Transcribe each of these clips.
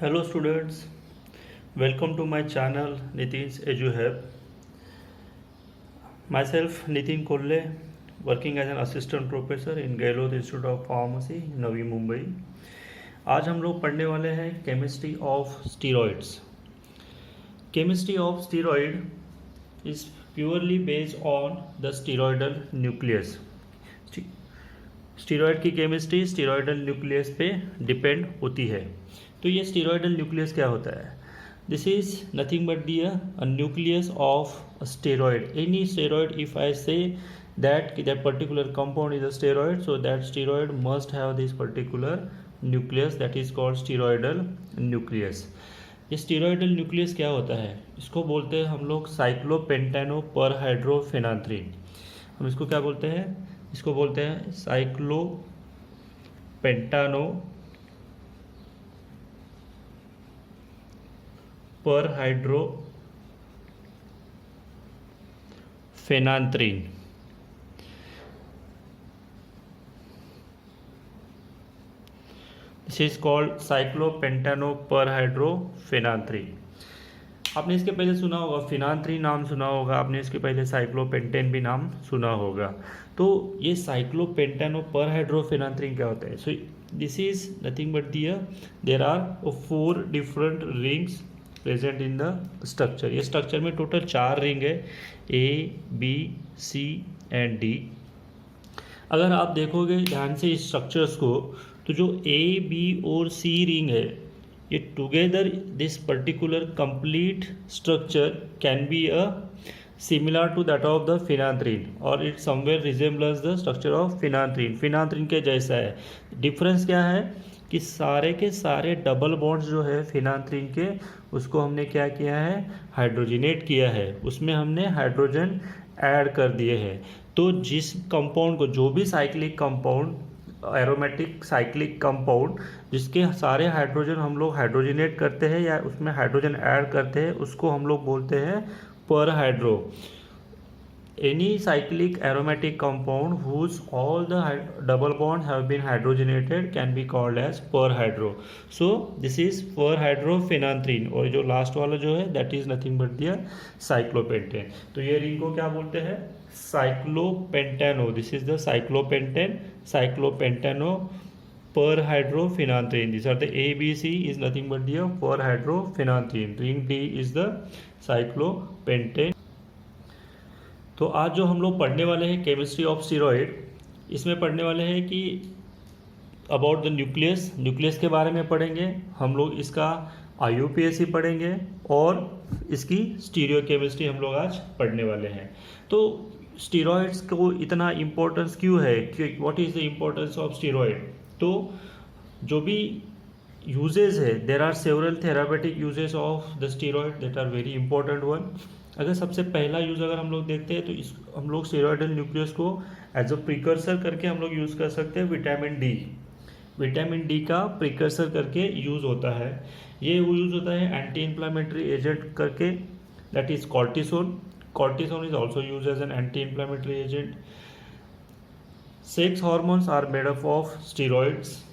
Hello students, welcome to my channel Nitin's EduHub. Myself Nitin Kolle, working as an assistant professor in Gehlot Institute of Pharmacy, Navi Mumbai. आज हम लोग पढ़ने वाले हैं chemistry of steroids. Chemistry of steroid is purely based on the steroidal nucleus. Steroid की chemistry steroidal nucleus पे depend होती है। तो ये स्टीरॉयडल न्यूक्लियस क्या होता है? This is nothing but the nucleus of steroid. Any steroid, if I से that particular compound is a steroid, so that steroid must have this particular nucleus, that is called steroidal nucleus. ये steroidal nucleus क्या होता है? इसको बोलते हैं हम लोग साइक्लोपेंटानो पर हाइड्रोफेनाथ्रीन। हम इसको क्या बोलते हैं? इसको बोलते हैं साइक्लोपेंटानो पर हाइड्रोफेनाथ्रीन। दिस इज कॉल्ड साइक्लोपेंटानो पर हाइड्रोफेनाथ्रीन। आपने इसके पहले सुना होगा फिनाथ्रीन नाम सुना होगा, आपने इसके पहले साइक्लोपेंटेन भी नाम सुना होगा। तो ये साइक्लोपेंटानो पर हाइड्रोफेनाथ्रीन क्या होता है? So this is nothing but there are 4 different rings present in the structure. ये स्ट्रक्चर में टोटल 4 रिंग है, A B C and D. अगर आप देखोगे ध्यान से इस स्ट्रक्चर्स को, तो जो ए बी और सी रिंग है, ये together this particular complete structure can be a similar to that of the phenanthrene, और it somewhere resembles the structure of phenanthrene. Phenanthrene के जैसा है। डिफरेंस क्या है कि सारे के सारे डबल बॉन्ड्स जो है फिनाथ्रीन के, उसको हमने क्या किया है? हाइड्रोजिनेट किया है। उसमें हमने हाइड्रोजन ऐड कर दिए हैं। तो जिस कंपाउंड को, जो भी cyclic compound, aromatic cyclic compound जिसके सारे हाइड्रोजन हम लोग हाइड्रोजिनेट करते हैं या उसमें हाइड्रोजन ऐड करते हैं, उसको हम लोग बोलते हैं पर hydro. Any cyclic aromatic compound whose all the double bond have been hydrogenated can be called as perhydro. So this is perhydrophenanthrin, और जो लास्ट वाला जो है that is nothing but the cyclopentane। तो ये रिंग को क्या बोलते हैं? Cyclopentano. This is the cyclopentano perhydrophenanthrin. These are the A, B, C is nothing but the perhydrophenanthrin. Ring D is the cyclopentane. तो आज जो हम लोग पढ़ने वाले हैं केमिस्ट्री ऑफ स्टीरॉयड, इसमें पढ़ने वाले हैं कि अबाउट द न्यूक्लियस के बारे में पढ़ेंगे हम लोग। इसका IUPAC पढ़ेंगे और इसकी स्टीरियो केमिस्ट्री हम लोग आज पढ़ने वाले हैं। तो स्टीरॉयड्स को इतना इम्पोर्टेंस क्यों है? What is the importance of steroid? तो जो भी यूजेस है, there are several therapeutic uses of the steroid that are very important one. अगर सबसे पहला यूज़ अगर हम लोग देखते हैं तो हम लोग स्टीरॉयडल न्यूक्लियस को एज अ प्रिकर्सर करके हम लोग यूज़ कर सकते हैं। विटामिन डी का प्रिकर्सर करके यूज़ होता है। ये यूज़ होता है एंटी इन्फ्लामेटरी एजेंट करके, that is cortisone is also use as an anti inflammatory agent. Sex hormones are made up of steroids.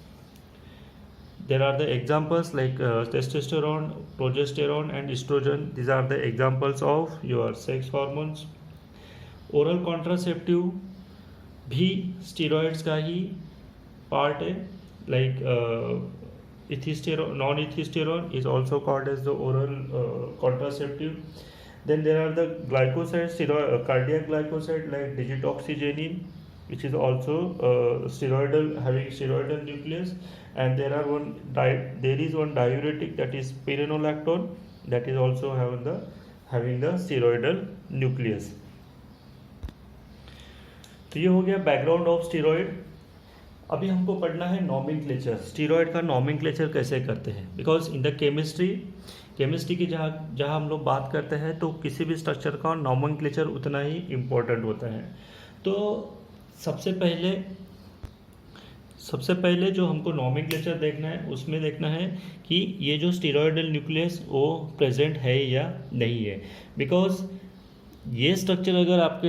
There are the examples like testosterone, progesterone and estrogen. These are the examples of your sex hormones. Oral contraceptive भी steroids का ही part है, like non-ethisterone is also called as the oral contraceptive. Then there are the glycosides, cardiac glycoside like digitoxygenin, which is also having steroidal nucleus. And there is one diuretic, that is spironolactone, that is also having the steroidal nucleus. तो ये हो गया background of steroid. अभी हमको पढ़ना है nomenclature. Steroid का nomenclature कैसे करते हैं? बिकॉज इन द केमिस्ट्री की जहाँ हम लोग बात करते हैं तो किसी भी स्ट्रक्चर का नॉमेनक्लेचर उतना ही इम्पोर्टेंट होता है। तो सबसे पहले जो हमको नॉमेनक्लेचर देखना है, उसमें देखना है कि ये जो स्टीरॉयडल न्यूक्लियस वो प्रेजेंट है या नहीं है। बिकॉज ये स्ट्रक्चर अगर आपके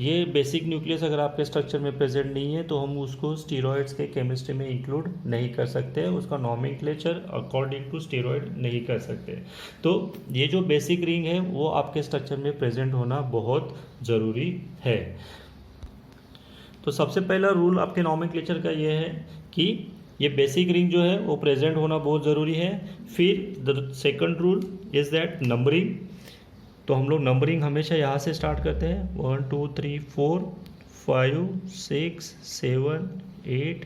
ये बेसिक न्यूक्लियस अगर आपके स्ट्रक्चर में प्रेजेंट नहीं है तो हम उसको स्टीरॉयड्स के केमिस्ट्री में इंक्लूड नहीं कर सकते, उसका नॉमेनक्लेचर अकॉर्डिंग टू स्टीरॉयड नहीं कर सकते। तो ये जो बेसिक रिंग है वो आपके स्ट्रक्चर में प्रेजेंट होना बहुत ज़रूरी है। तो सबसे पहला रूल आपके नॉमेनक्लेचर का ये है कि ये बेसिक रिंग जो है वो प्रेजेंट होना बहुत ज़रूरी है। फिर the second rule is that numbering. तो हम लोग नंबरिंग हमेशा यहाँ से स्टार्ट करते हैं, 1 2 3 4 5 6 7 8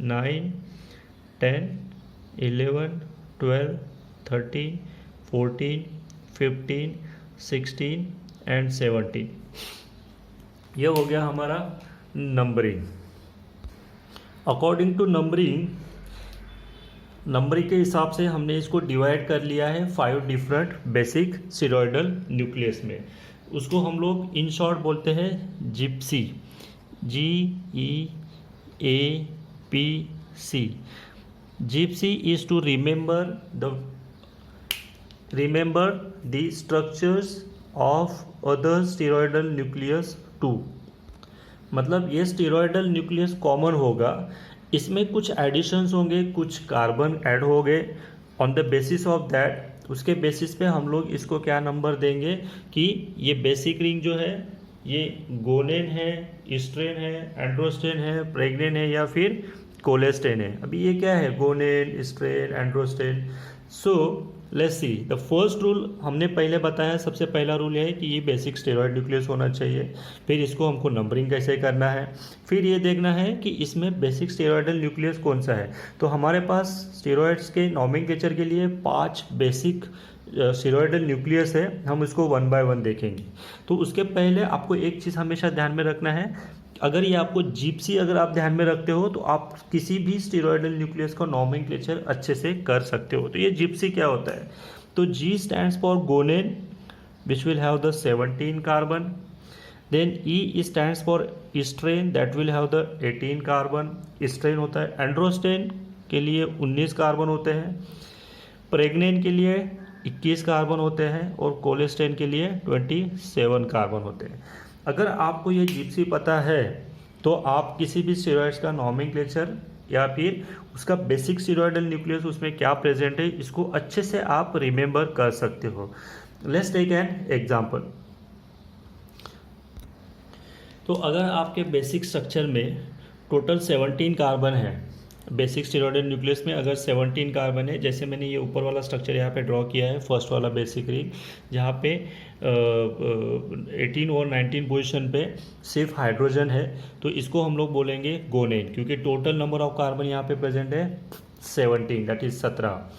9 10 11 12 13 14 15 16 एंड 17। ये हो गया हमारा नंबरिंग। अकॉर्डिंग टू नंबरिंग के हिसाब से हमने इसको डिवाइड कर लिया है 5 डिफरेंट बेसिक स्टीरॉयडल न्यूक्लियस में। उसको हम लोग इन शॉर्ट बोलते हैं gypsy, GEAPC। Gypsy is to remember the structures of other steroidal nucleus too. मतलब ये स्टीरॉयडल न्यूक्लियस कॉमन होगा, इसमें कुछ एडिशंस होंगे, कुछ कार्बन ऐड हो गए। On the basis of that, उसके बेसिस पे हम लोग इसको क्या नंबर देंगे कि ये बेसिक रिंग जो है ये गोनेन है, ईस्ट्रेन है, एंड्रोस्टेन है, प्रेग्नेन है या फिर कोलेस्टेन है। अभी ये क्या है, gonane, estrane, androstane. So let's see the first rule हमने पहले बताया। सबसे पहला रूल है कि ये बेसिक स्टेरॉयड न्यूक्लियस होना चाहिए। फिर इसको हमको नंबरिंग कैसे करना है, फिर ये देखना है कि इसमें बेसिक स्टेरॉयडल न्यूक्लियस कौन सा है। तो हमारे पास स्टेरॉयड्स के नॉमेनक्लेचर के लिए 5 बेसिक स्टेरॉयडल न्यूक्लियस है, हम इसको 1 बाय 1 देखेंगे। तो उसके पहले आपको एक चीज़ हमेशा ध्यान में रखना है, अगर ये आपको जिप्सी अगर आप ध्यान में रखते हो तो आप किसी भी स्टीरॉयडल न्यूक्लियस का नॉमेनक्लेचर अच्छे से कर सकते हो। तो ये जिप्सी क्या होता है, तो G stands for gonane which will have the 17 carbon. Then E stands for estrane that will have the 18 carbon. Estrane होता है। एंड्रोस्टेन के लिए 19 कार्बन होते हैं। प्रेग्नेन के लिए 21 कार्बन होते हैं और कोलेस्टेन के लिए 27 कार्बन होते हैं। अगर आपको ये जिप्सी पता है तो आप किसी भी स्टेरॉयड्स का नॉमेनक्लेचर या फिर उसका बेसिक स्टीरॉयडल न्यूक्लियस उसमें क्या प्रेजेंट है इसको अच्छे से आप रिमेंबर कर सकते हो। Let's take an example. तो अगर आपके बेसिक स्ट्रक्चर में टोटल 17 कार्बन है, बेसिक स्टीरॉयडल न्यूक्लियस में अगर 17 कार्बन है, जैसे मैंने ये ऊपर वाला स्ट्रक्चर यहाँ पे ड्रॉ किया है, फर्स्ट वाला बेसिक रिंग, जहाँ पे 18 और 19 पोजीशन पे सिर्फ हाइड्रोजन है, तो इसको हम लोग बोलेंगे गोनेन, क्योंकि टोटल नंबर ऑफ कार्बन यहाँ पे प्रेजेंट है 17, दैट इज 17।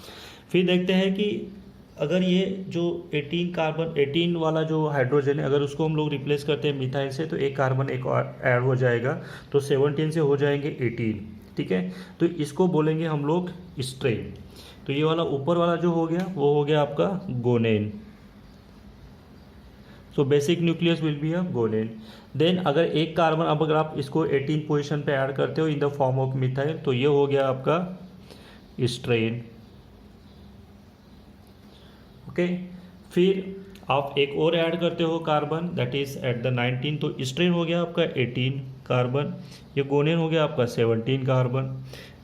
फिर देखते हैं कि अगर ये जो 18 वाला जो हाइड्रोजन है अगर उसको हम लोग रिप्लेस करते हैं मिथाइल से, तो एक कार्बन एक और ऐड हो जाएगा, तो 17 से हो जाएंगे 18। ठीक है, तो इसको बोलेंगे हम लोग स्ट्रेन। तो ये वाला ऊपर वाला जो हो गया वो हो गया आपका gonane. So basic nucleus will be a gonane. Then अगर एक कार्बन अब अगर आप इसको 18 पोजीशन पे ऐड करते हो in the form of methyl, तो ये हो गया आपका स्ट्रेन। ओके, फिर आप एक और ऐड करते हो carbon, that is at the 19, तो स्ट्रेन हो गया आपका 18 कार्बन, ये गोनेन हो गया आपका 17 कार्बन।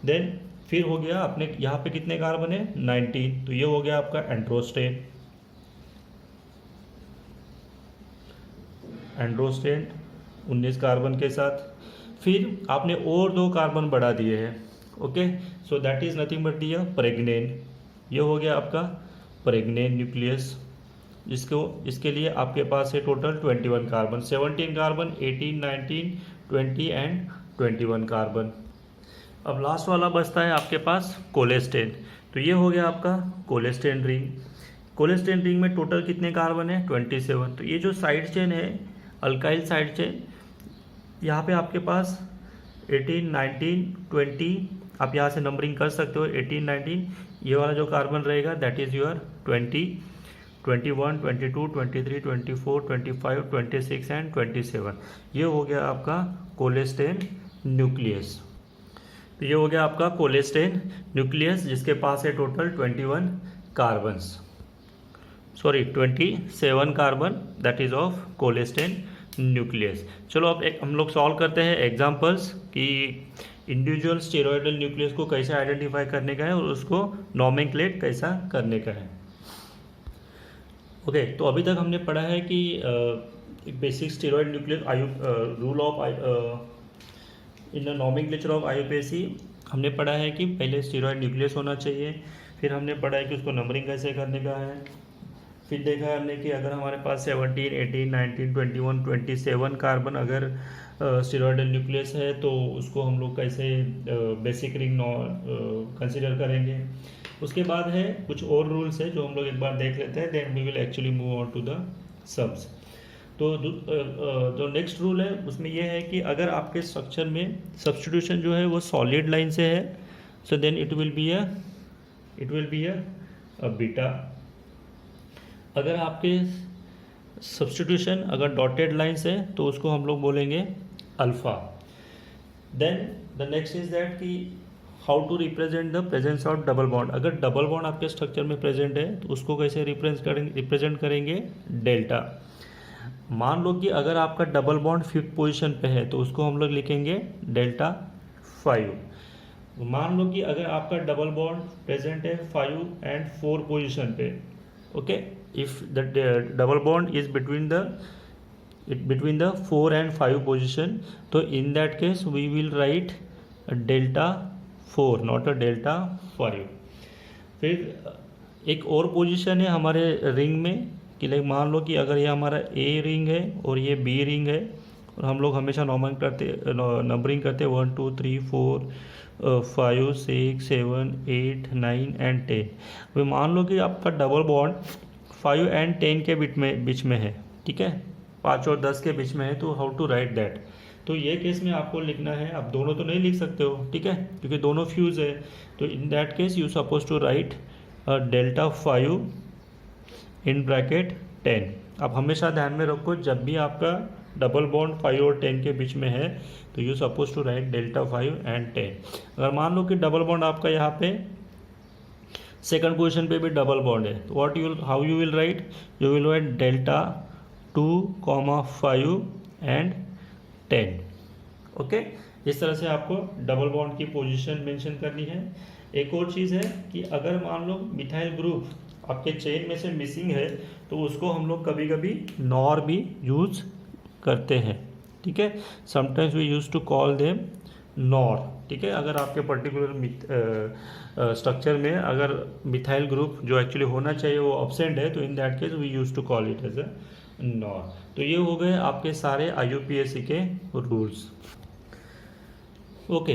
देन फिर हो गया अपने यहाँ पे कितने कार्बन है 19, तो ये हो गया आपका एंड्रोस्टेन। एंड्रोस्टेन 19 कार्बन के साथ, फिर आपने और 2 कार्बन बढ़ा दिए हैं। Okay, so that is nothing but the pregnane. ये हो गया आपका प्रेग्नेन न्यूक्लियस, जिसको इसके लिए आपके पास है total 21 carbon, 17 carbon, 18, 19, 20 and 21 carbon. अब लास्ट वाला बचता है आपके पास कोलेस्टेन। तो ये हो गया आपका कोलेस्टेन रिंग। कोलेस्टेन रिंग में टोटल कितने कार्बन है 27। तो ये जो साइड चेन है अल्काइल साइड चेन, यहाँ पे आपके पास 18, 19, 20, आप यहाँ से नंबरिंग कर सकते हो 18, 19, ये वाला जो कार्बन रहेगा दैट इज़ योर 20, 21, 22, 23, 24, 25, 26 एंड 27। ये हो गया आपका कोलेस्टेन न्यूक्लियस। तो ये हो गया आपका कोलेस्टेन न्यूक्लियस जिसके पास है total 21 carbons. Sorry 27 carbon that is of cholestane nucleus. चलो अब एक हम लोग सॉल्व करते हैं एग्जांपल्स कि इंडिविजुअल स्टेरॉयडल न्यूक्लियस को कैसे आइडेंटिफाई करने का है और उसको नॉमेनक्लेट कैसा करने का है। ओके, तो अभी तक हमने पढ़ा है कि basic steroid nucleus rule of in the nomenclature of IUPAC हमने पढ़ा है कि पहले स्टेरॉयड न्यूक्लियस होना चाहिए, फिर हमने पढ़ा है कि उसको नंबरिंग कैसे करने का है, फिर देखा है हमने कि अगर हमारे पास 17, 18, 19, 21, 27 कार्बन अगर स्टेरॉयडल न्यूक्लियस है तो उसको हम लोग कैसे बेसिक रिंग कंसिडर करेंगे। उसके बाद है कुछ और रूल्स है जो हम लोग एक बार देख लेते हैं, then we will actually move on to the sums. तो जो नेक्स्ट रूल है उसमें यह है कि अगर आपके स्ट्रक्चर में सब्स्टिट्यूशन जो है वो सॉलिड लाइन से है, so then it will be a beta. अगर आपके सब्स्टिट्यूशन अगर डॉटेड लाइन से तो उसको हम लोग बोलेंगे alpha. Then the next is that कि how to represent the presence of double bond. अगर डबल बॉन्ड आपके स्ट्रक्चर में प्रेजेंट है तो उसको कैसे रिप्रेजेंट करेंगे डेल्टा। मान लो कि अगर आपका डबल बॉन्ड 5th पोजीशन पे है तो उसको हम लोग लिखेंगे डेल्टा 5। मान लो कि अगर आपका डबल बॉन्ड प्रेजेंट है 5 and 4 पोजीशन पे, okay, if the double bond is between the 4 and 5 position, तो in that case we will write delta 4 not a delta 5। फिर एक और पोजीशन है हमारे रिंग में कि लाइक मान लो कि अगर ये हमारा ए रिंग है और ये बी रिंग है और हम लोग हमेशा नंबरिंग करते 1 2 3 4 5 6 7 8 9 and 10। अभी मान लो कि आपका डबल बॉन्ड 5 and 10 के बीच में है, ठीक है, 5 और 10 के बीच में है, तो हाउ टू राइट दैट। तो ये केस में आपको लिखना है, आप दोनों तो नहीं लिख सकते हो, ठीक है, क्योंकि दोनों फ्यूज है, तो in that case you suppose to write delta 5 in bracket 10। आप हमेशा ध्यान में रखो जब भी आपका डबल बॉन्ड 5 और 10 के बीच में है तो you suppose to write delta 5 and 10। अगर मान लो कि डबल बॉन्ड आपका यहाँ पे सेकंड पोजीशन पे भी डबल बॉन्ड है तो how you will write, you will write delta 2, 5 and 10। Okay, इस तरह से आपको डबल बॉन्ड की पोजीशन मेंशन करनी है। एक और चीज़ है कि अगर मान लो मिथाइल ग्रुप आपके चेन में से मिसिंग है तो उसको हम लोग कभी कभी नॉर भी यूज करते हैं, ठीक है, sometimes we use to call them nor, ठीक है। अगर आपके पर्टिकुलर स्ट्रक्चर में अगर मिथाइल ग्रुप जो एक्चुअली होना चाहिए वो अब्सेंट है तो in that case we use to call it as a nor. तो ये हो गए आपके सारे IUPAC के रूल्स। ओके,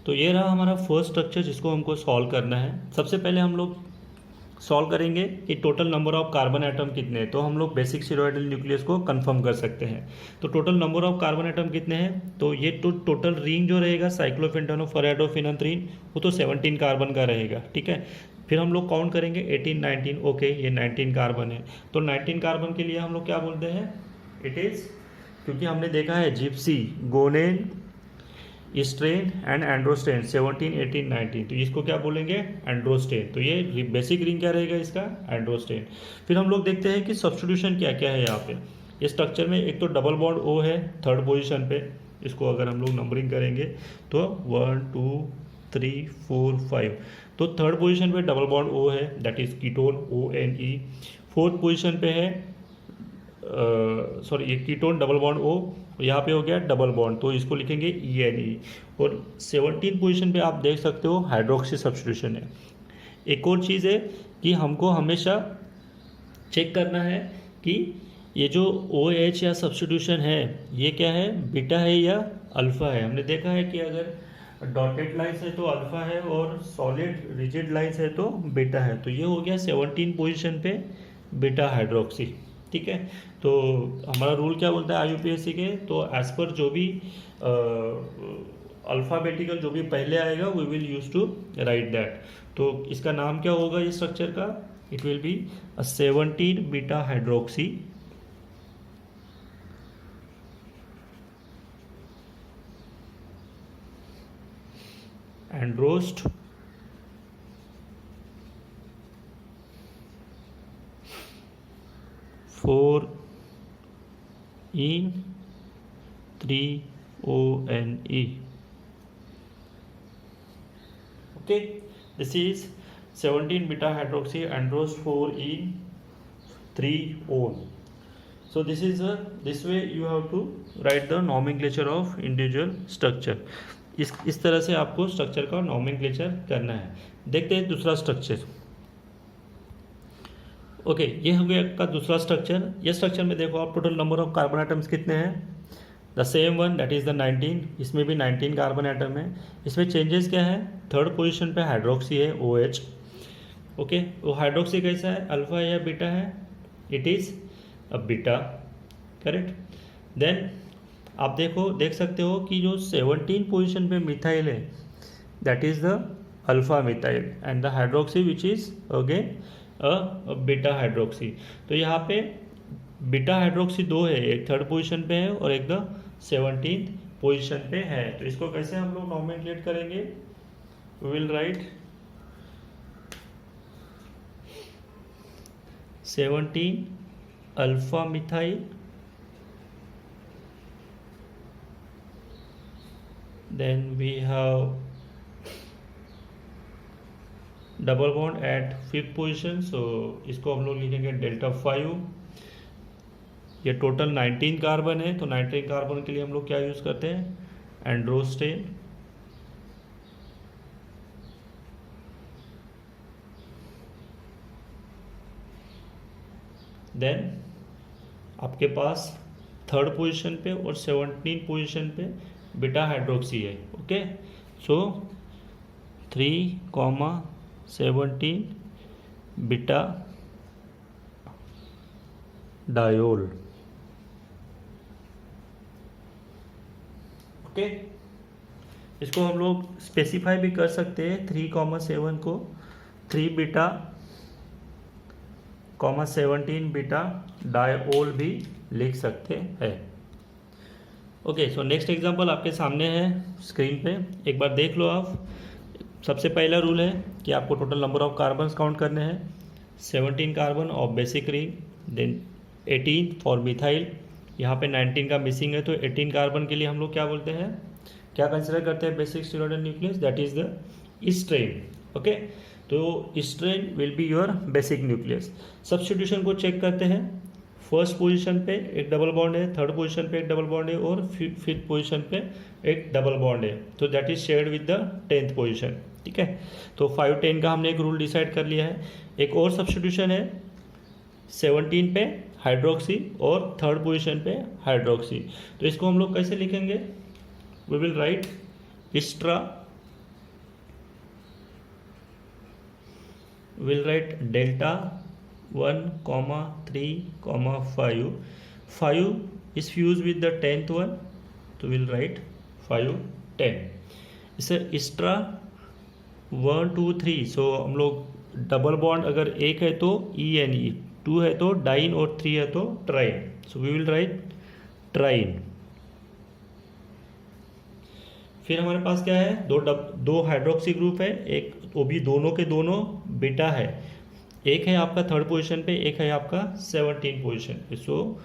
तो ये रहा हमारा फर्स्ट स्ट्रक्चर जिसको हमको सॉल्व करना है। सबसे पहले हम लोग सॉल्व करेंगे कि total number of carbon atom कितने हैं, तो हम लोग बेसिक स्टेरॉयडल न्यूक्लियस को कंफर्म कर सकते हैं। तो total number of carbon atom कितने हैं, तो ये टोटल रिंग जो रहेगा साइक्लोपेंटानोफेराइडोफेनाथ्रीन वो तो 17 कार्बन का रहेगा, ठीक है। फिर हम लोग काउंट करेंगे 18, 19, ओके ये 19 कार्बन है। तो 19 कार्बन के लिए हम लोग क्या बोलते हैं, इट इज़, क्योंकि हमने देखा है जिप्सी, गोनेन, स्ट्रेन एंड एंड्रोस्टेन 17, 18, 19, तो इसको क्या बोलेंगे एंड्रोस्टेन। तो ये बेसिक रिंग क्या रहेगा इसका एंड्रोस्टेन। फिर हम लोग देखते हैं कि सब्स्टिट्यूशन क्या क्या है यहाँ पे। इस स्ट्रक्चर में एक तो डबल बॉन्ड O है 3rd पोजीशन पे, इसको अगर हम लोग नंबरिंग करेंगे तो 1 2 3 4 5, तो 3rd पोजीशन पे डबल बॉन्ड O है that is ketone ONE। 4th position पे है सॉरी ये कीटोन डबल बॉन्ड O, यहाँ पे हो गया डबल बॉन्ड तो इसको लिखेंगे ENE। और 17 पोजीशन पे आप देख सकते हो हाइड्रोक्सी सब्स्टिट्यूशन है। एक और चीज़ है कि हमको हमेशा चेक करना है कि ये जो OH या सब्स्टिट्यूशन है ये क्या है, बीटा है या अल्फ़ा है। हमने देखा है कि अगर डॉटेड लाइन्स है तो अल्फ़ा है और सॉलिड रिजिड लाइन्स है तो बीटा है। तो ये हो गया 17 पोजीशन पे बीटा हाइड्रोक्सी, ठीक है। तो हमारा रूल क्या बोलता है IUPAC के, तो एज पर जो भी अल्फ़ाबेटिकल जो भी पहले आएगा we will use to write that. तो इसका नाम क्या होगा इस स्ट्रक्चर का, it will be 17 beta hydroxy androst 4E3ONE. Okay, this is 17 beta hydroxy andros 4E3O. So this way you have to write the nomenclature of individual structure. इस तरह से आपको स्ट्रक्चर का नोमेनक्लेचर करना है. देखते हैं दूसरा स्ट्रक्चर. ओके, ये हो गया आपका दूसरा स्ट्रक्चर. ये स्ट्रक्चर में देखो आप total number of carbon atoms कितने हैं. The same one, that is the 19. इसमें भी 19 कार्बन एटम है. इसमें चेंजेस क्या है, थर्ड पोजीशन पे हाइड्रोक्सी है OH. ओके, वो हाइड्रोक्सी कैसा है, अल्फा या बीटा है, it is a beta, correct. Then आप देख सकते हो कि जो 17 पोजीशन पे मिथाइल है, that is the alpha methyl and the hydroxy which is again a beta hydroxy. तो यहाँ पे बीटा हाइड्रोक्सी 2 है, एक थर्ड पोजीशन पे है और एक द 17th पोजीशन पे है. तो इसको कैसे हम लोग नोमेनक्लेट करेंगे, we will write 17 alpha methyl, then we have double bond at 5th position, so इसको हम लोग लिखेंगे डेल्टा 5. ये टोटल 19 कार्बन है, तो 19 कार्बन के लिए हम लोग क्या यूज़ करते हैं, एंड्रोस्टेन. देन आपके पास थर्ड पोजीशन पे और 17 पोजीशन पे बीटा हाइड्रोक्सी है. ओके, सो 3,17 बीटा डायोल. ओके, इसको हम लोग स्पेसिफाई भी कर सकते हैं. 3,7 को 3 बीटा 17 बीटा डायोल भी लिख सकते हैं. ओके, सो नेक्स्ट एग्जांपल आपके सामने है स्क्रीन पे, एक बार देख लो आप. सबसे पहला रूल है कि आपको total number of carbons count करने हैं. 17 carbon of basic ring, then 18 for methyl. यहाँ पे 19 का मिसिंग है, तो 18 कार्बन के लिए हम लोग क्या बोलते हैं, क्या कंसिडर करते हैं basic steroid nucleus, that is the estrane. Okay, तो estrane will be your basic nucleus. Substitution को चेक करते हैं. फर्स्ट पोजीशन पे एक डबल बॉन्ड है, थर्ड पोजीशन पे एक डबल बॉन्ड है और 5th पोजीशन पे एक डबल बॉन्ड है, तो that is shared with the 10th position. ठीक है, तो 5-10 का हमने एक रूल डिसाइड कर लिया है. एक और सब्स्टिट्यूशन है 17 पे हाइड्रोक्सी और थर्ड पोजीशन पे हाइड्रोक्सी. तो इसको हम लोग कैसे लिखेंगे, we will write extra, will write delta 1,3,5. 5 is fused with the 10th one, तो we'll write 5, 10. इससे एक्स्ट्रा 1, 2, 3. सो हम लोग डबल बॉन्ड अगर एक है तो ENE, 2 है तो डाइन और 3 है तो ट्राइन. So we will right ट्राइन. फिर हमारे पास क्या है, दो हाइड्रोक्सी ग्रुप है, एक वो भी दोनों के दोनों बीटा है. एक है आपका थर्ड पोजीशन पे, एक है आपका 17 पोजीशन पे. So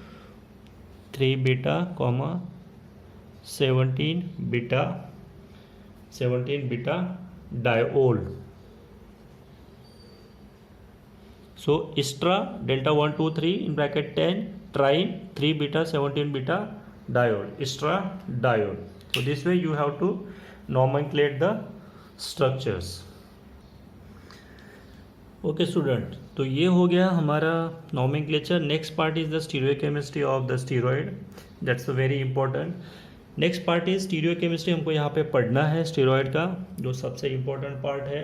3 beta 17 beta diol. So extra delta 1, 2, 3 in bracket 10 triene 3 beta 17 beta diol, extra diol. So this way you have to nomenclate the structures. Okay student, तो ये हो गया हमारा nomenclature. Next part is the stereochemistry of the steroid. That's very important. Next part is stereochemistry. हमको यहाँ पे पढ़ना है steroid का, जो सबसे important part है.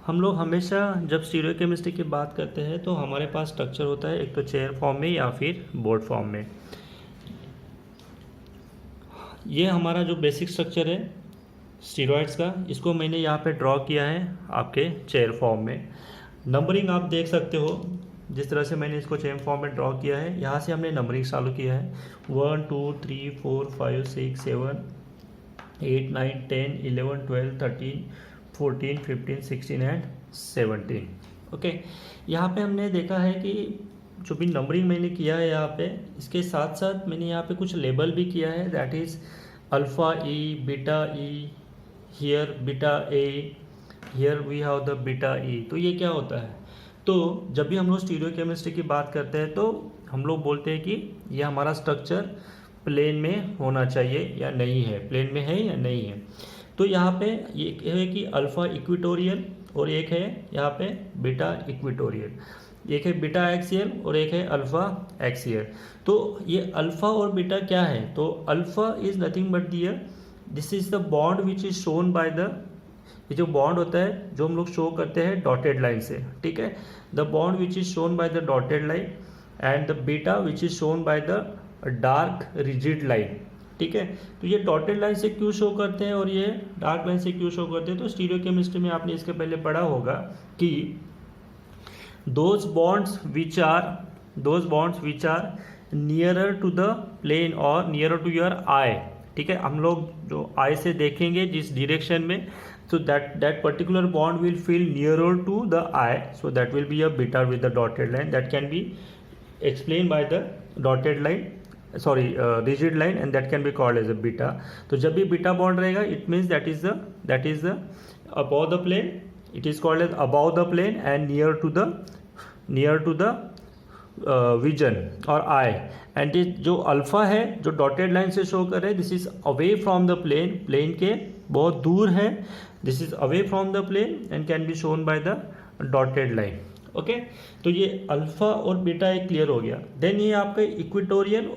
हम लोग हमेशा जब stereochemistry की बात करते हैं तो हमारे पास structure होता है एक तो चेयर फॉर्म में या फिर बोर्ड फॉर्म में. ये हमारा जो बेसिक स्ट्रक्चर है स्टीरॉइड्स का, इसको मैंने यहाँ पे ड्रॉ किया है आपके चेयर फॉर्म में. नंबरिंग आप देख सकते हो, जिस तरह से मैंने इसको चेयर फॉर्म में ड्रॉ किया है, यहाँ से हमने नंबरिंग चालू किया है. 1, 2, 3, 4, 5, 6, 7, 8, 9, 10, 11, 12, 13, 14, 15, 16 एंड 17. ओके, यहाँ पे हमने देखा है कि जो भी नंबरिंग मैंने किया है यहाँ पे, इसके साथ साथ मैंने यहाँ पे कुछ लेबल भी किया है, that is alpha E, beta E, here beta A, here we have the beta E. तो ये क्या होता है, तो जब भी हम लोग स्टीरियोकेमिस्ट्री की बात करते हैं तो हम लोग बोलते हैं कि ये हमारा स्ट्रक्चर प्लेन में होना चाहिए या नहीं है, प्लेन में है या नहीं है। तो यहाँ पे ये है कि अल्फ़ा इक्वेटोरियल और एक है यहाँ पे बीटा इक्वेटोरियल, एक है बीटा एक्सियल और एक है अल्फ़ा एक्सियल। तो ये अल्फ़ा और बीटा क्या है, तो alpha is nothing but this is the bond which is shown by the, ये जो बॉन्ड होता है जो हम लोग शो करते हैं डॉटेड लाइन से, ठीक है, the bond which is shown by the dotted line and the beta which is shown by the dark rigid line, ठीक है। तो ये डॉटेड लाइन से क्यों शो करते हैं और ये डार्क लाइन से क्यों शो करते हैं, तो स्टीरियोकेमिस्ट्री में आपने इसके पहले पढ़ा होगा कि those bonds which are nearer to the plane और नियरर टू योर आई, ठीक है, हम लोग जो आई से देखेंगे जिस डायरेक्शन में, so that particular bond will feel nearer to the eye, so that will be a beta with the dotted line, that can be explained by the dotted line, rigid line, and that can be called as a beta. तो जब भी beta bond रहेगा it means that is the above the plane, it is called as above the plane and near to the vision और आई, and जो alpha है जो dotted line से show कर रहे हैं this is away from the plane, plane के बहुत दूर है, this is away from the plane and can be shown by the dotted line, okay. तो ये अल्फ़ा और बीटा एक क्लियर हो गया। देन ये आपका इक्वेटोरियल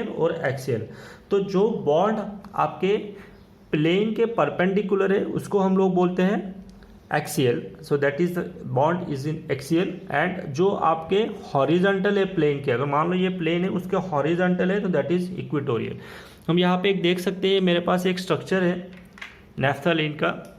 और एक्सियल। तो जो बॉन्ड आपके प्लेन के परपेंडिकुलर है उसको हम लोग बोलते हैं axial, so that is the bond is in axial. And जो आपके हॉरिजॉन्टल है प्लेन के, अगर मान लो ये प्लेन है उसके हॉरिजॉन्टल है तो दैट इज इक्वेटोरियल। हम यहाँ पे एक देख सकते हैं, मेरे पास एक स्ट्रक्चर है नैफ्थलीन का,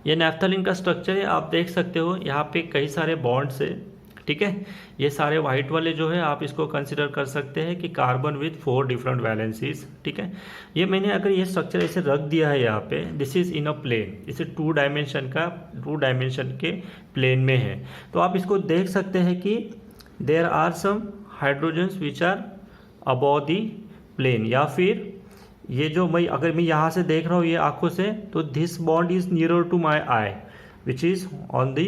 ये नैफ्थलीन का स्ट्रक्चर है, आप देख सकते हो यहाँ पे कई सारे बॉन्ड्स है, ठीक है। ये सारे वाइट वाले जो है आप इसको कंसिडर कर सकते हैं कि कार्बन विद 4 डिफरेंट वैलेंसीज, ठीक है। ये मैंने अगर ये स्ट्रक्चर ऐसे रख दिया है यहाँ पे, this is in a plane, इसे 2 डायमेंशन के प्लेन में है, तो आप इसको देख सकते हैं कि there are some hydrogens which are above the plane, या फिर ये जो अगर मैं यहाँ से देख रहा हूँ ये आंखों से, तो this bond is nearer to my eye which is on the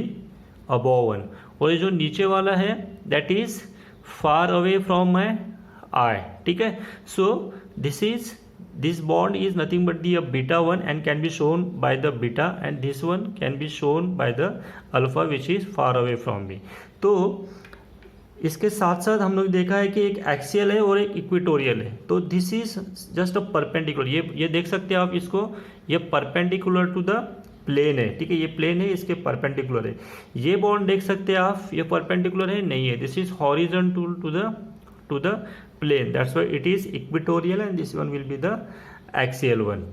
above one, और ये जो नीचे वाला है that is far away from my eye, ठीक है। So this bond is nothing but the beta one and can be shown by the beta, and this one can be shown by the alpha which is far away from me. तो इसके साथ साथ हम लोग देखा है कि एक एक्सियल है और एक इक्वेटोरियल है, तो this is just a perpendicular, ये देख सकते हैं आप इसको, ये परपेंडिकुलर टू द प्लेन है, ठीक है, ये प्लेन है इसके परपेंडिकुलर है। ये बॉन्ड देख सकते हैं आप, ये परपेंडिकुलर है नहीं है, this is horizontal to the plane, that's why it is equatorial and this one will be the axial one.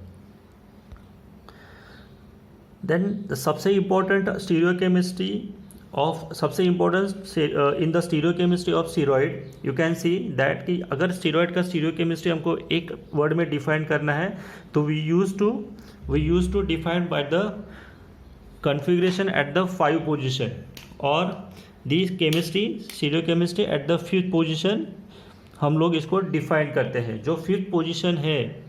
Then सबसे important in the stereochemistry of steroid, you can see that कि अगर steroid का stereochemistry हमको एक word में define करना है तो we use to define by the configuration at the 5 position, और the chemistry stereochemistry at the 5th position हम लोग इसको डिफाइन करते हैं। जो 5th पोजिशन है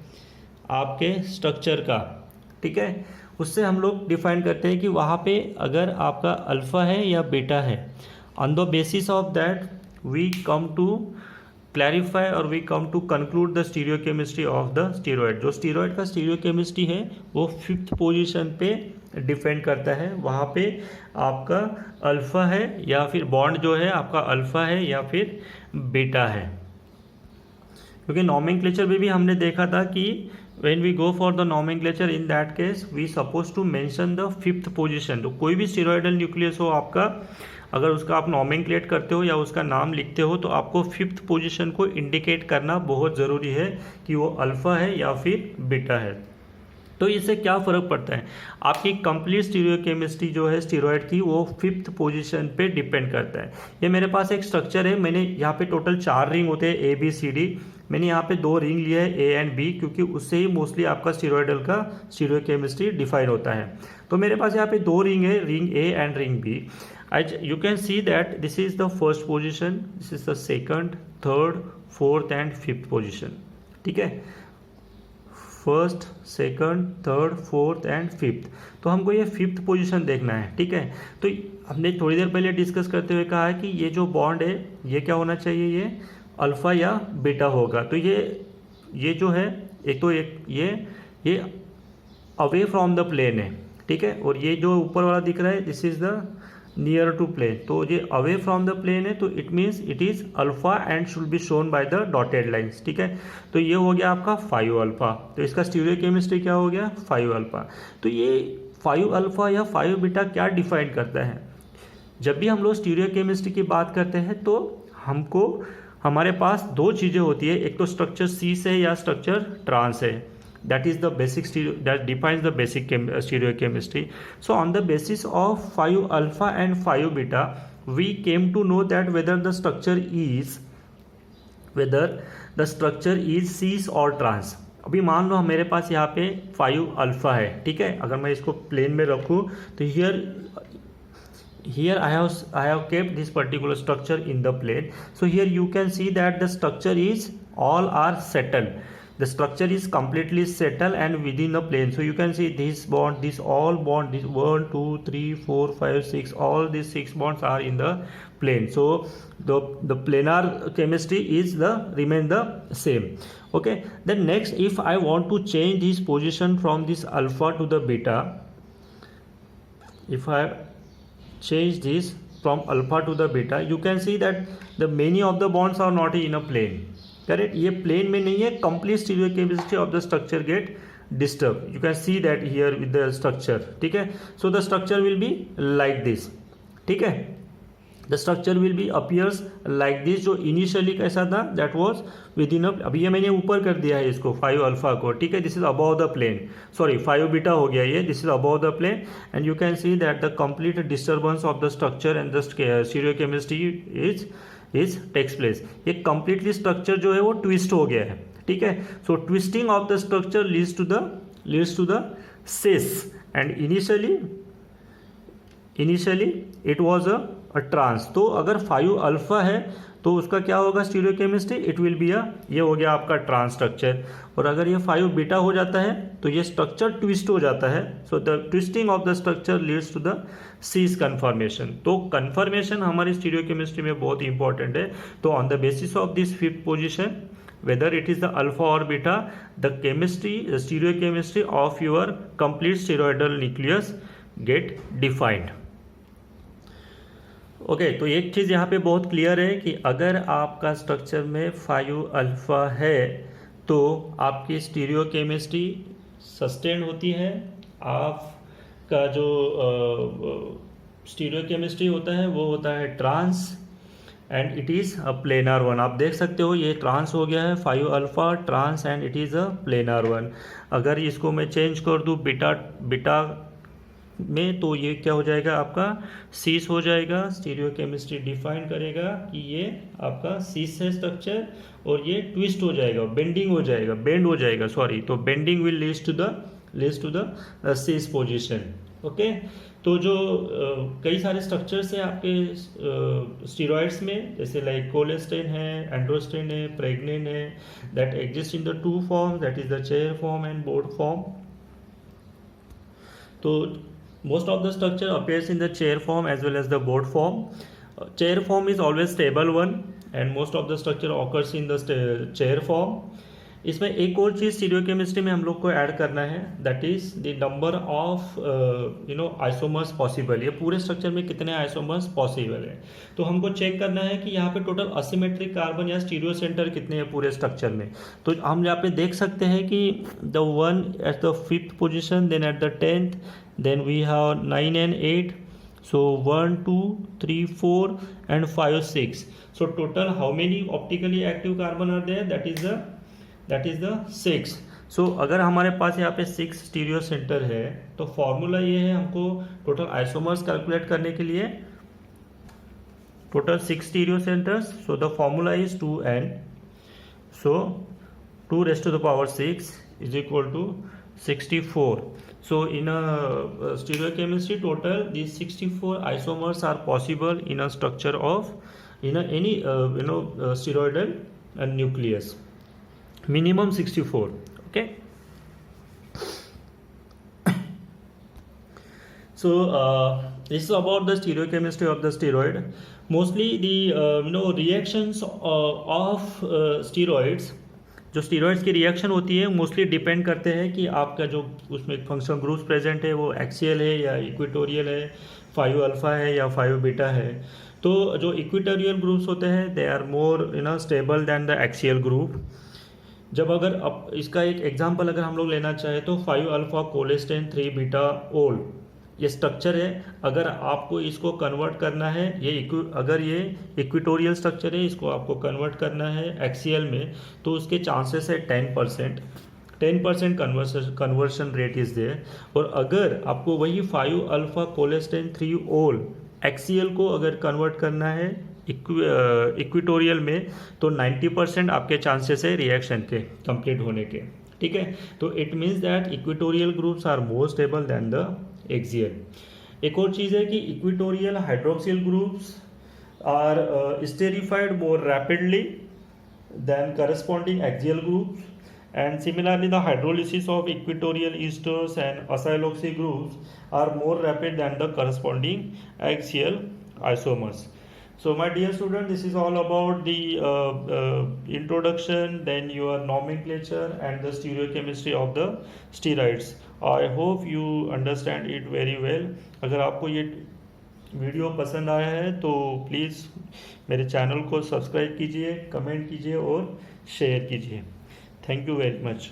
आपके स्ट्रक्चर का, ठीक है, उससे हम लोग डिफाइन करते हैं कि वहाँ पे अगर आपका अल्फ़ा है या बीटा है। On the basis of that we come to clarify और we come to conclude the stereochemistry of the steroid. जो स्टीरॉयड का स्टीरियोकेमिस्ट्री है वो 5th पोजीशन पे डिपेंड करता है, वहाँ पे आपका अल्फ़ा है या फिर बॉन्ड जो है आपका अल्फ़ा है या फिर बीटा है। क्योंकि नॉमेनक्लेचर में भी हमने देखा था कि when we go for the nomenclature in that case we supposed to mention the 5th position। तो कोई भी स्टीरॉयडल न्यूक्लियस हो आपका, अगर उसका आप नॉमेनक्लेट करते हो या उसका नाम लिखते हो तो आपको 5th पोजीशन को इंडिकेट करना बहुत ज़रूरी है कि वो अल्फ़ा है या फिर बीटा है। तो इससे क्या फ़र्क पड़ता है, आपकी कंप्लीट स्टीरियोकेमिस्ट्री जो है स्टीरॉयड की वो 5th पोजीशन पे डिपेंड करता है। ये मेरे पास एक स्ट्रक्चर है, मैंने यहाँ पे टोटल 4 रिंग होते हैं ABCD, मैंने यहाँ पे 2 रिंग लिए है A एंड B, क्योंकि उससे ही मोस्टली आपका स्टीरॉयडल का स्टीरियोकेमिस्ट्री डिफाइन होता है। तो मेरे पास यहाँ पे 2 रिंग है, ring A and ring B। you can see that this is the first position, this is the second, third, fourth and fifth position. ठीक है, first, second, third, fourth and fifth. तो हमको ये फिफ्थ पोजीशन देखना है. ठीक है, तो हमने थोड़ी देर पहले डिस्कस करते हुए कहा है कि ये जो बॉन्ड है ये क्या होना चाहिए, ये अल्फा या बीटा होगा. तो ये जो है एक तो ये अवे फ्रॉम द प्लेन है. ठीक है, और ये जो ऊपर वाला दिख रहा है this is the near to plane. तो ये अवे फ्रॉम द प्लेन है, तो it means it is alpha and should be shown by the dotted lines. ठीक है, तो ये हो गया आपका 5 अल्फा. तो इसका स्टीरियो केमिस्ट्री क्या हो गया, 5 अल्फा. तो ये 5 अल्फा या 5 बीटा क्या डिफाइन करता है. जब भी हम लोग स्टीरियो केमिस्ट्री की बात करते हैं तो हमारे पास दो चीज़ें होती है, एक तो स्ट्रक्चर सीस है या स्ट्रक्चर ट्रांस है. That is the basic that defines the basic stereochemistry. So on the basis of 5 alpha and 5 beta, we came to know that whether the structure is cis or trans. अभी मान लो मेरे पास यहाँ पे 5 alpha है. ठीक है, अगर मैं इसको प्लेन में रखूँ तो here I have kept this particular structure in the plane. So here you can see that the structure is all are settled. The structure is completely settled and within the plane. So you can see this bond, this all bond, this 1 2 3 4 5 6, all these 6 bonds are in the plane. So the planar chemistry is remain the same. Okay, then next, if I want to change this position from this alpha to the beta, if I change this from alpha to the beta, you can see that the many of the bonds are not in a plane. Correct, ये plane में नहीं है. Complete stereo chemistry of the structure get disturb. You can see that here with the structure. ठीक है, so the structure will be like this. ठीक है, the structure will be appears like this. जो initially कैसा था that was with in अभी ये मैंने ऊपर कर दिया है इसको 5 अल्फा को. ठीक है, this is above the plane, sorry 5 beta हो गया ये, this is above the plane. And you can see that the complete disturbance of the structure and the stereo chemistry is takes place. ये completely structure जो है वो twist हो गया है. ठीक है, so twisting of the structure leads to the cis and initially it was a trans. तो अगर 5 अल्फा है तो उसका क्या होगा stereo chemistry, it will B ये हो गया आपका ट्रांस स्ट्रक्चर. और अगर ये 5 बीटा हो जाता है तो ये स्ट्रक्चर ट्विस्ट हो जाता है. So the twisting of the structure leads to the cis conformation. तो कन्फर्मेशन हमारी स्टीरियो केमिस्ट्री में बहुत इंपॉर्टेंट है. तो on the basis of this fifth position, whether it is the alpha or beta, the stereochemistry of your complete spheroidal nucleus get defined. Okay, तो एक चीज़ यहाँ पे बहुत क्लियर है कि अगर आपका स्ट्रक्चर में 5 अल्फा है तो आपकी स्टीरियो केमिस्ट्री सस्टेन होती है. आपका जो स्टीरियो केमिस्ट्री होता है वो होता है trans and it is a planar one. आप देख सकते हो ये ट्रांस हो गया है 5 alpha trans and it is a planar one. अगर इसको मैं चेंज कर दूँ बीटा में तो ये क्या हो जाएगा आपका सीस हो जाएगा. स्टीरियो केमिस्ट्री डिफाइन करेगा कि ये आपका सीस है स्ट्रक्चर और ये ट्विस्ट हो जाएगा, बेंड हो जाएगा सॉरी. तो bending will leads to the cis position. Okay, तो जो कई सारे स्ट्रक्चर्स हैं आपके स्टीरॉइड्स में, जैसे लाइक कोलेस्टेन है, एंड्रोस्टेन है, प्रेग्नेन है, that exist in the 2 form, that is the chair form and board form. तो most of the structure appears in the chair form as well as the board form. Chair form is always stable one and most of the structure occurs in the chair form. इसमें एक और चीज़ stereo chemistry में हम लोग को add करना है, that is the number of isomers possible. ये पूरे स्ट्रक्चर में कितने आइसोमर्स पॉसिबल है. तो हमको चेक करना है कि यहाँ पे टोटल असिमेट्रिक कार्बन या स्टीरियो सेंटर कितने हैं पूरे स्ट्रक्चर में. तो हम यहाँ पे देख सकते हैं कि the one at the 5th position, then at the 10th, then we have 9 and 8. So 1 2 3 4 and 5 6. So total how many optically active carbon are there, that is the 6. So अगर हमारे पास यहाँ पे 6 स्टीरियो सेंटर है तो formula ये है हमको total isomers calculate करने के लिए. Total 6 stereo centres, so the formula is 2n. So 2 raised to the power 6 is equal to 64. So in a stereochemistry total, these 64 isomers are possible in a structure of any steroidal nucleus. Minimum 64. Okay. So this is about the stereochemistry of the steroid. Mostly the reactions of steroids, जो steroids की reaction होती है mostly depend करते हैं कि आपका जो उसमें फंक्शनल ग्रुप्स प्रेजेंट है वो एक्सियल है या इक्वेटोरियल है, 5 अल्फा है या 5 बीटा है। तो जो इक्वेटोरियल ग्रुप्स होते हैं they are more stable than the axial group. जब अगर अब इसका एक एग्जांपल अगर हम लोग लेना चाहें तो 5 अल्फा कोलेस्टेन 3 बीटा ओल ये स्ट्रक्चर है। अगर आपको इसको कन्वर्ट करना है, अगर ये इक्वेटोरियल स्ट्रक्चर है, इसको आपको कन्वर्ट करना है एक्सियल में, तो उसके चांसेस है 10% कन्वर्शन रेट इज देयर। और अगर आपको वही 5 अल्फा कोलेस्टेन 3 ओल एक्सियल को अगर कन्वर्ट करना है इक्वेटोरियल में, तो 90% आपके चांसेस है रिएक्शन के कंप्लीट होने के। ठीक है, तो it means that equatorial groups are more stable than the axial. एक और चीज़ है कि equatorial hydroxyl groups are esterified more rapidly than corresponding axial groups, and similarly the hydrolysis of equatorial esters and acyloxy groups are more rapid than the corresponding axial isomers. So my dear student, this is all about the introduction, then your nomenclature and the stereochemistry of the steroids. I hope you understand it very well. अगर आपको ये video पसंद आया है तो please मेरे channel को subscribe कीजिए, कमेंट कीजिए और शेयर कीजिए। Thank you very much.